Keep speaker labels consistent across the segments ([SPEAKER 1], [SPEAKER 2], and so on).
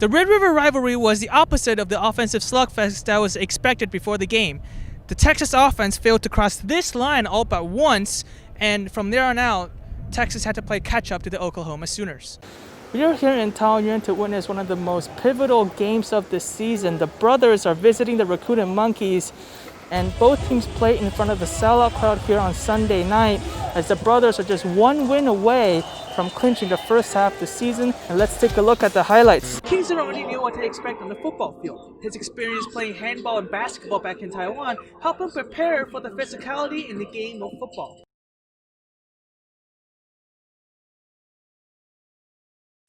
[SPEAKER 1] The Red River rivalry was the opposite of the offensive slugfest that was expected before the game. The Texas offense failed to cross this line all but once, and from there on out, Texas had to play catch-up to the Oklahoma Sooners. We are here in Taoyuan to witness one of the most pivotal games of the season. The brothers are visiting the Rakuten Monkeys, and both teams play in front of the sellout crowd here on Sunday night, as the brothers are just one win away from clinching the first half of the season. And let's take a look at the highlights. Kingston already knew what to expect on the football field. His experience playing handball and basketball back in Taiwan helped him prepare for the physicality in the game of football.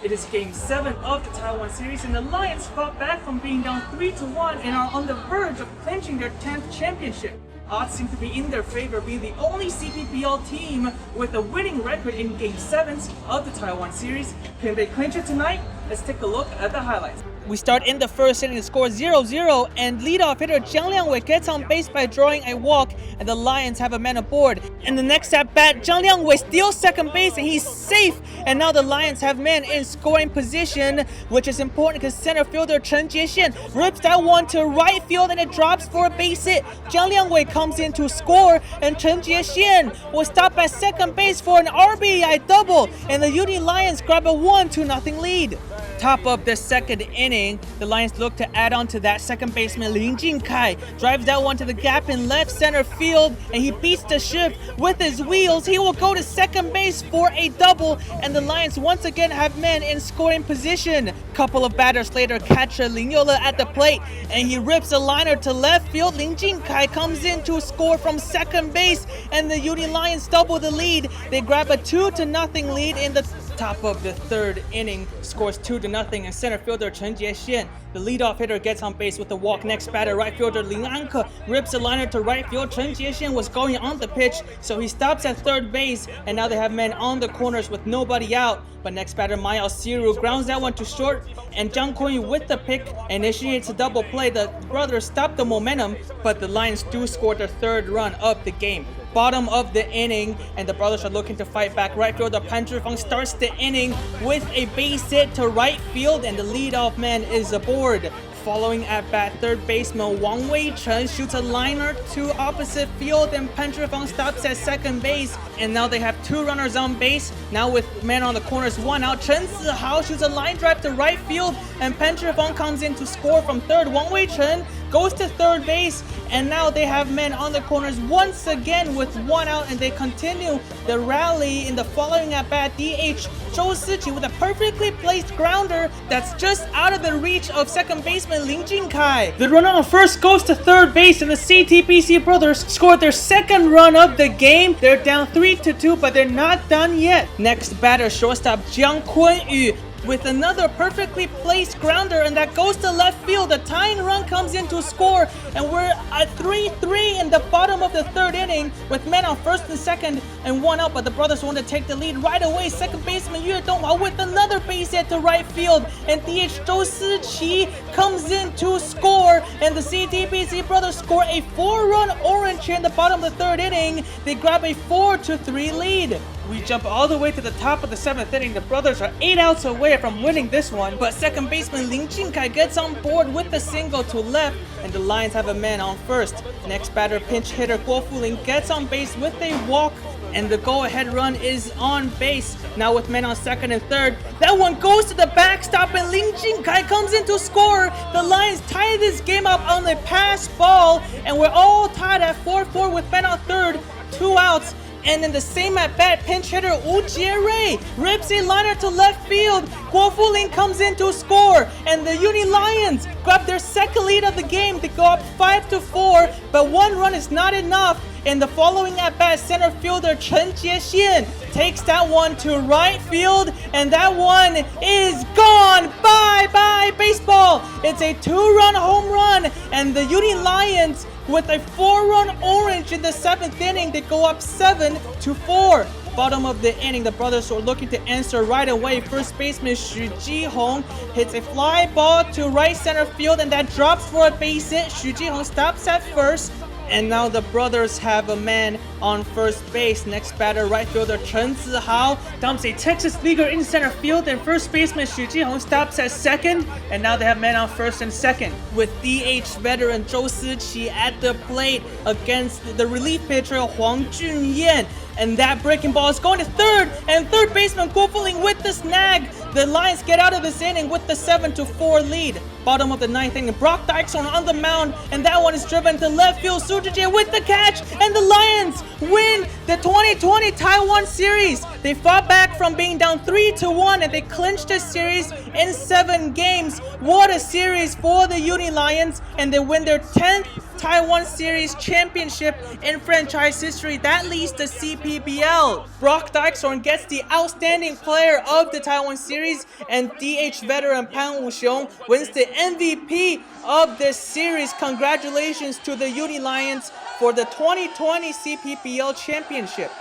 [SPEAKER 1] It is Game 7 of the Taiwan series, and the Lions fought back from being down 3-1 and are on the verge of clinching their 10th championship. Odds seem to be in their favor, being the only CPBL team with a winning record in Game 7s of the Taiwan series. Can they clinch it tonight? Let's take a look at the highlights. We start in the first inning, the score 0-0, and leadoff hitter Jiang Liangwei gets on base by drawing a walk, and the Lions have a man aboard. In the next at bat, Jiang Liangwei steals second base, and he's safe, and now the Lions have men in scoring position, which is important because center fielder Chen Jiexian rips that one to right field, and it drops for a base hit. Jiang Liangwei comes in to score, and Chen Jiexian will stop at second base for an RBI double, and the Uni Lions grab a 1-0 lead. Top of the second inning, the Lions look to add on to that. Second baseman Lin Jingkai drives that one to the gap in left center field, and he beats the shift with his wheels. He will go to second base for a double, and the Lions once again have men in scoring position. Couple of batters later, catcher Lin Youle at the plate, and he rips a liner to left field. Lin Jingkai comes in to score from second base, and the Uni Lions double the lead. They grab a 2-0 lead in the top of the third inning, scores 2-0, and center fielder Chen Jiexian, the leadoff hitter, gets on base with a walk. Next batter, right fielder Lin Anke rips a liner to right field. Chen Jiexian was going on the pitch, so he stops at third base, and now they have men on the corners with nobody out. But next batter, Mayao Siru grounds that one to short, and Zhang Kuan-Yu with the pick initiates a double play. The brothers stop the momentum, but the Lions do score their third run of the game. Bottom of the inning, and the brothers are looking to fight back. Right fielder Pan Zhifeng starts the inning with a base hit to right field, and the leadoff man is aboard. Following at bat, third baseman Wang Wei-Chen shoots a liner to opposite field, and Pan Zhifeng stops at second base. And now they have two runners on base. Now with men on the corners, one out, Chen Zihao shoots a line drive to right field, and Pan Zhifeng comes in to score from third. Wang Wei-Chen goes to third base, and now they have men on the corners once again with one out, and they continue the rally in the following at bat. DH Zhou Siqi with a perfectly placed grounder that's just out of the reach of second baseman Lin Jingkai. The runner on first goes to third base, and the CTBC brothers scored their second run of the game. They're down 3-2, but they're not done yet. Next batter, shortstop Jiang Kuan-Yu with another perfectly placed grounder, and that goes to left field. The tying run comes in to score, and we're at 3-3 in the bottom of the third inning with men on first and second and one out, but the brothers want to take the lead right away. Second baseman Yue Donghua with another base hit to right field, and DH Zhou Siqi comes in to score, and the CTBC brothers score a 4-run orange here in the bottom of the third inning. They grab a 4-3 lead. We jump all the way to the top of the seventh inning. The brothers are 8 outs away from winning this one, but second baseman Lin Jingkai gets on board with the single to left, and the Lions have a man on first. Next batter, pinch hitter Guo Fuling gets on base with a walk, and the go-ahead run is on base. Now with men on second and third, that one goes to the backstop, and Lin Jingkai comes in to score. The Lions tie this game up on a pass ball, and we're all tied at 4-4 with men on third, 2 outs. And in the same at-bat, pinch hitter Wu Jierei rips a liner to left field. Guo Fuling comes in to score, and the Uni Lions grab their second lead of the game to go up 5-4, but one run is not enough. In the following at-bat, center fielder Chen Jiexian takes that one to right field, and that one is gone. Bye-bye baseball. It's a 2-run home run, and the Uni Lions with a 4-run orange in the seventh inning, they go up 7-4. Bottom of the inning, the brothers are looking to answer right away. First baseman Xu Jihong hits a fly ball to right center field, and that drops for a base hit. Xu Jihong stops at first. And now the brothers have a man on first base. Next batter, right fielder Chen Zihao dumps a Texas leaguer in center field, and first baseman Xu Jihong stops at second. And now they have men on first and second, with DH veteran Zhou Siqi at the plate against the relief pitcher Huang Junyan. And that breaking ball is going to third, and third baseman Guo Fuling with the snag. The Lions get out of this inning with the 7-4 lead. Bottom of the ninth inning, Brock Dykstra on the mound, and that one is driven to left field. Su Zhijie with the catch, and the Lions win the 2020 Taiwan Series. They fought back from being down 3-1, and they clinched the series in 7 games. What a series for the Uni Lions, and they win their 10th Taiwan Series championship in franchise history. That leads to CPBL. Brock Dykstra gets the outstanding player of the Taiwan Series, and DH veteran Pan Wuxiong wins the MVP of this series. Congratulations to the Uni Lions for the 2020 CPBL championship.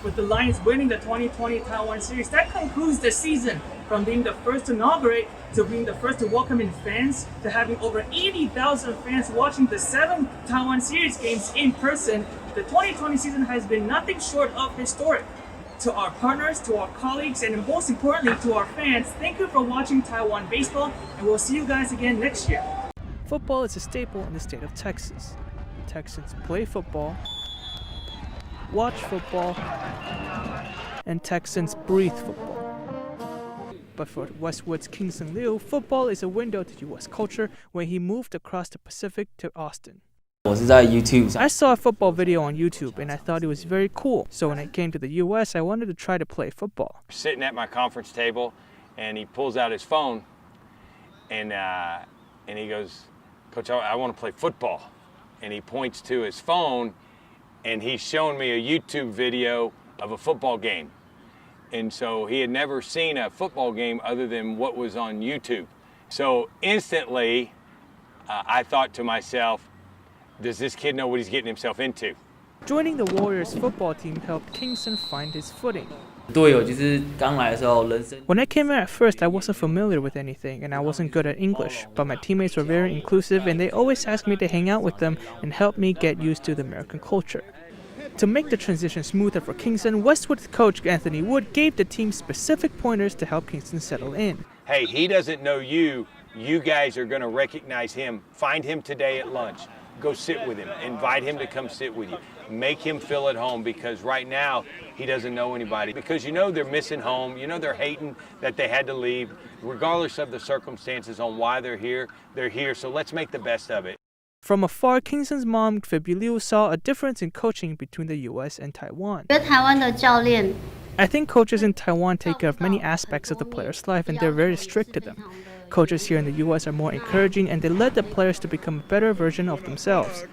[SPEAKER 1] With the Lions winning the 2020 Taiwan Series, that concludes the season. From being the first to inaugurate, to being the first to welcome in fans, to having over 80,000 fans watching the 7 Taiwan Series games in person, the 2020 season has been nothing short of historic. To our partners, to our colleagues, and most importantly to our fans, thank you for watching Taiwan Baseball, and we'll see you guys again next year. Football is a staple in the state of Texas. Texans play football, watch football, and Texans breathe football. But for Westwood's Kingston Liu, football is a window to U.S. culture when he moved across the Pacific to Austin. I saw a football video on YouTube and I thought it was very cool. So when I came to the U.S., I wanted to try to play football.
[SPEAKER 2] Sitting at my conference table, and he pulls out his phone, and he goes, "Coach, I want to play football." And he points to his phone, and he's showing me a YouTube video of a football game. And so he had never seen a football game other than what was on YouTube. So instantly, I thought to myself, does this kid know what he's getting himself into?
[SPEAKER 1] Joining the Warriors football team helped Kingston find his footing. When I came here at first, I wasn't familiar with anything and I wasn't good at English, but my teammates were very inclusive and they always asked me to hang out with them and help me get used to the American culture. To make the transition smoother for Kingston, Westwood's coach Anthony Wood gave the team specific pointers to help Kingston settle in.
[SPEAKER 2] Hey, he doesn't know you. You guys are going to recognize him. Find him today at lunch. Go sit with him. Invite him to come sit with you. Make him feel at home, because right now he doesn't know anybody. Because you know they're missing home. You know they're hating that they had to leave. Regardless of the circumstances on why they're here, so let's make the best of it.
[SPEAKER 1] From afar, Kingston's mom, Phoebe Liu, saw a difference in coaching between the U.S. and Taiwan. I think coaches in Taiwan take care of many aspects of the player's life and they're very strict to them. Coaches here in the U.S. are more encouraging and they let the players to become a better version of themselves.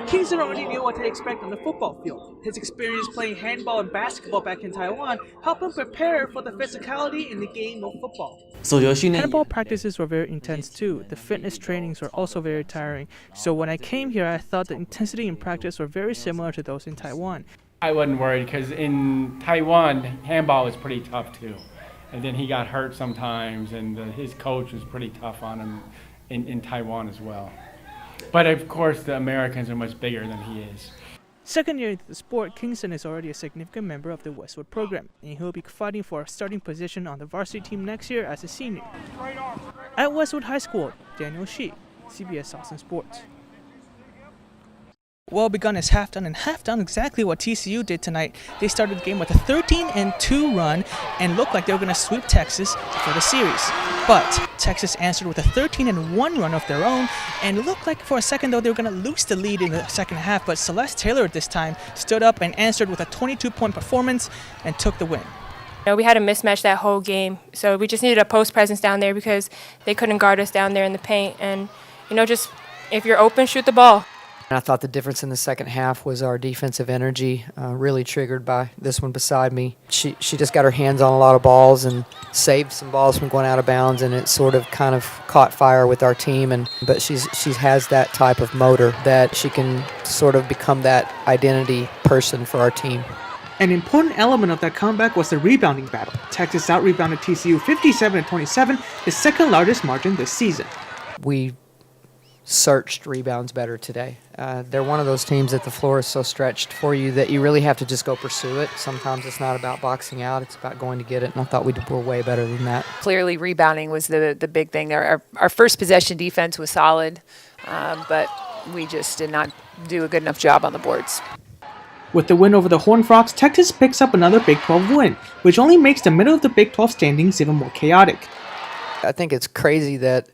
[SPEAKER 1] Kingston already knew what to expect on the football field. His experience playing handball and basketball back in Taiwan helped him prepare for the physicality in the game of football. Handball practices were very intense too. The fitness trainings were also very tiring. So when I came here, I thought the intensity in practice were very similar to those in Taiwan.
[SPEAKER 3] I wasn't worried because in Taiwan, handball was pretty tough too. And then he got hurt sometimes, and his coach was pretty tough on him in Taiwan as well. But of course, the Americans are much bigger than he is.
[SPEAKER 1] Second year into the sport, Kingston is already a significant member of the Westwood program, and he'll be fighting for a starting position on the varsity team next year as a senior. At Westwood High School, Daniel Shih, CBS Austin Sports. Well begun is half done, and half done exactly what TCU did tonight. They started the game with a 13-2 run and looked like they were going to sweep Texas for the series. But Texas answered with a 13-1 run of their own, and it looked like for a second though they were going to lose the lead in the second half, but Celeste Taylor this time stood up and answered with a 22-point performance and took the win.
[SPEAKER 4] We had a mismatch that whole game, so we just needed a post presence down there because they couldn't guard us down there in the paint. And, just if you're open, shoot the ball.
[SPEAKER 5] I thought the difference in the second half was our defensive energy, really triggered by this one beside me. She just got her hands on a lot of balls and saved some balls from going out of bounds, and it sort of kind of caught fire with our team. But she has that type of motor that she can sort of become that identity person for our team.
[SPEAKER 1] An important element of that comeback was the rebounding battle. Texas out-rebounded TCU 57-27, the second largest margin this season.
[SPEAKER 5] We searched rebounds better today. They're one of those teams that the floor is so stretched for you that you really have to just go pursue it. Sometimes it's not about boxing out, it's about going to get it, and I thought we were way better than that.
[SPEAKER 6] Clearly rebounding was the big thing. Our first possession defense was solid, but we just did not do a good enough job on the boards.
[SPEAKER 1] With the win over the Horned Frogs, Texas picks up another Big 12 win, which only makes the middle of the Big 12 standings even more chaotic.
[SPEAKER 5] I think it's crazy that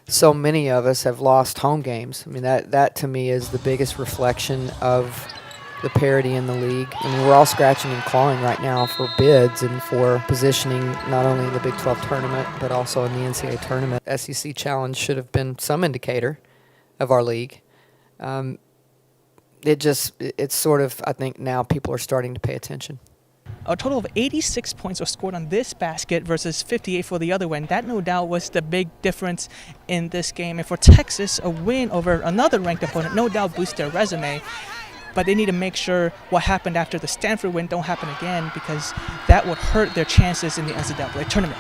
[SPEAKER 5] so many of us have lost home games. I mean, that to me is the biggest reflection of the parity in the league. I mean, we're all scratching and clawing right now for bids and for positioning not only in the Big 12 tournament, but also in the NCAA tournament. SEC Challenge should have been some indicator of our league. It's sort of, I think now people are starting to pay attention.
[SPEAKER 1] A total of 86 points were scored on this basket versus 58 for the other one. That no doubt was the big difference in this game. And for Texas, a win over another ranked opponent no doubt boosts their resume. But they need to make sure what happened after the Stanford win don't happen again, because that would hurt their chances in the NCAA tournament.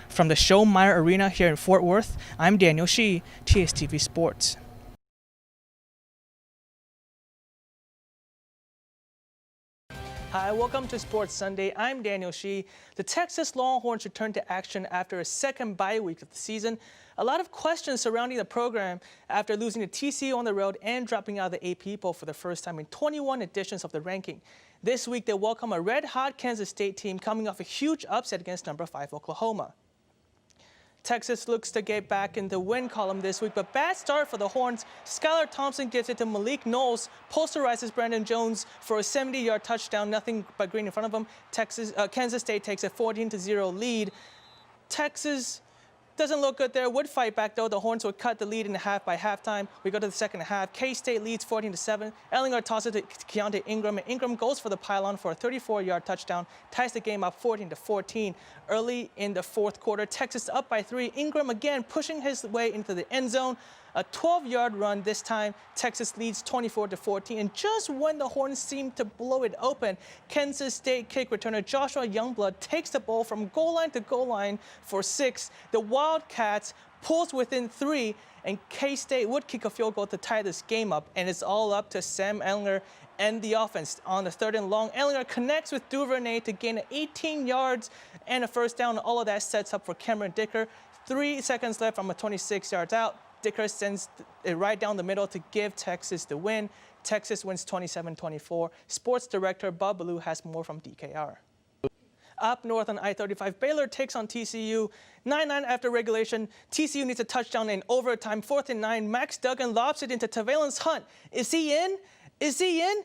[SPEAKER 1] From the Schoenmeyer Arena here in Fort Worth, I'm Daniel Shih, TSTV Sports. Hi, welcome to Sports Sunday. I'm Daniel Shih. The Texas Longhorns returned to action after a second bye week of the season. A lot of questions surrounding the program after losing to TCU on the road and dropping out of the AP poll for the first time in 21 editions of the ranking. This week, they welcome a red-hot Kansas State team coming off a huge upset against number 5 Oklahoma. Texas looks to get back in the win column this week, but bad start for the Horns. Skylar Thompson gives it to Malik Knowles, posterizes Brandon Jones for a 70-yard touchdown, nothing but green in front of him. Kansas State takes a 14-0 lead. Texas doesn't look good there. Would fight back, though. The Horns would cut the lead in half by halftime. We go to the second half. K-State leads 14-7. Ellinger tosses it to Keontae Ingram, and Ingram goes for the pylon for a 34-yard touchdown, ties the game up 14-14. Early in the fourth quarter, Texas up by 3. Ingram again pushing his way into the end zone. A 12-yard run this time. Texas leads 24-14. And just when the Horns seem to blow it open, Kansas State kick returner Joshua Youngblood takes the ball from goal line to goal line for 6. The Wildcats pulls within 3, and K-State would kick a field goal to tie this game up. And it's all up to Sam Ehlinger and the offense. On the third and long, Ehlinger connects with Duvernay to gain 18 yards and a first down. All of that sets up for Cameron Dicker. 3 seconds left from a 26 yards out. Dicker sends it right down the middle to give Texas the win. Texas wins 27-24. Sports director Bob Ballou has more from DKR. Up north on I-35, Baylor takes on TCU. 9-9 after regulation. TCU needs a touchdown in overtime. 4th and 9. Max Duggan lobs it into Tavalance Hunt. Is he in? Is he in?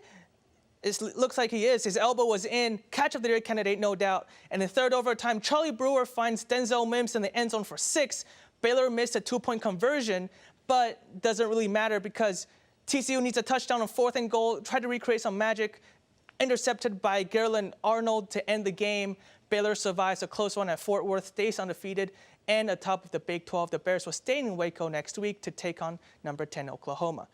[SPEAKER 1] It looks like he is. His elbow was in. Catch of the year candidate, no doubt. And in third overtime, Charlie Brewer finds Denzel Mims in the end zone for 6. Baylor missed a 2-point conversion, but doesn't really matter because TCU needs a touchdown on 4th and goal. Tried to recreate some magic. Intercepted by Garland Arnold to end the game. Baylor survives a close one at Fort Worth, stays undefeated, and atop of the Big 12. The Bears will stay in Waco next week to take on number 10 Oklahoma.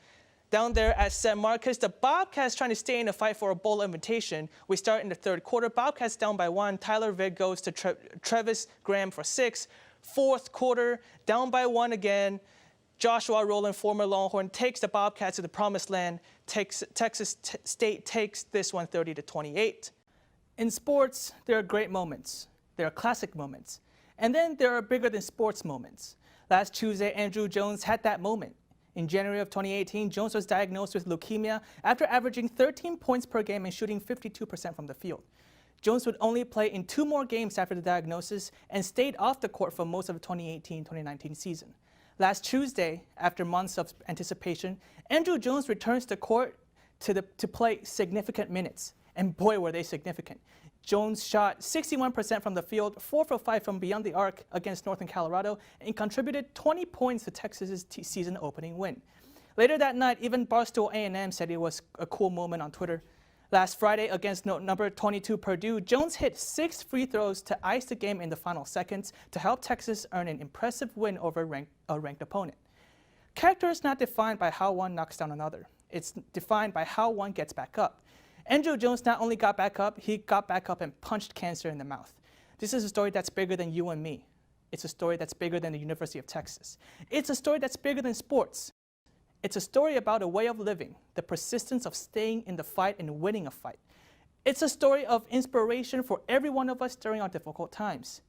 [SPEAKER 1] Down there at San Marcos, the Bobcats trying to stay in the fight for a bowl invitation. We start in the third quarter. Bobcats down by 1. Tyler Vick goes to Travis Graham for 6. Fourth quarter, down by 1 again. Joshua Rowland, former Longhorn, takes the Bobcats to the promised land. Texas State takes this one 30-28. In sports, there are great moments. There are classic moments. And then there are bigger than sports moments. Last Tuesday, Andrew Jones had that moment. In January of 2018, Jones was diagnosed with leukemia after averaging 13 points per game and shooting 52% from the field. Jones would only play in 2 more games after the diagnosis and stayed off the court for most of the 2018-2019 season. Last Tuesday, after months of anticipation, Andrew Jones returns to court to play significant minutes. And boy, were they significant. Jones shot 61% from the field, 4 for 5 from beyond the arc against Northern Colorado, and contributed 20 points to Texas's season opening win. Later that night, even Barstool A&M said it was a cool moment on Twitter. Last Friday against number 22 Purdue, Jones hit 6 free throws to ice the game in the final seconds to help Texas earn an impressive win over a ranked opponent. Character is not defined by how one knocks down another. It's defined by how one gets back up. Andrew Jones not only got back up, he got back up and punched cancer in the mouth. This is a story that's bigger than you and me. It's a story that's bigger than the University of Texas. It's a story that's bigger than sports. It's a story about a way of living, the persistence of staying in the fight and winning a fight. It's a story of inspiration for every one of us during our difficult times.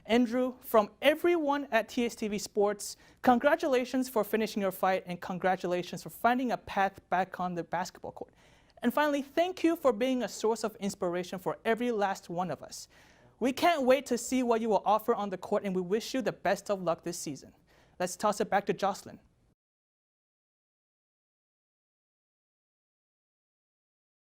[SPEAKER 1] Andrew, from everyone at TSTV Sports, congratulations for finishing your fight and congratulations for finding a path back on the basketball court. And finally, thank you for being a source of inspiration for every last one of us. We can't wait to see what you will offer on the court, and we wish you the best of luck this season. Let's toss it back to Jocelyn.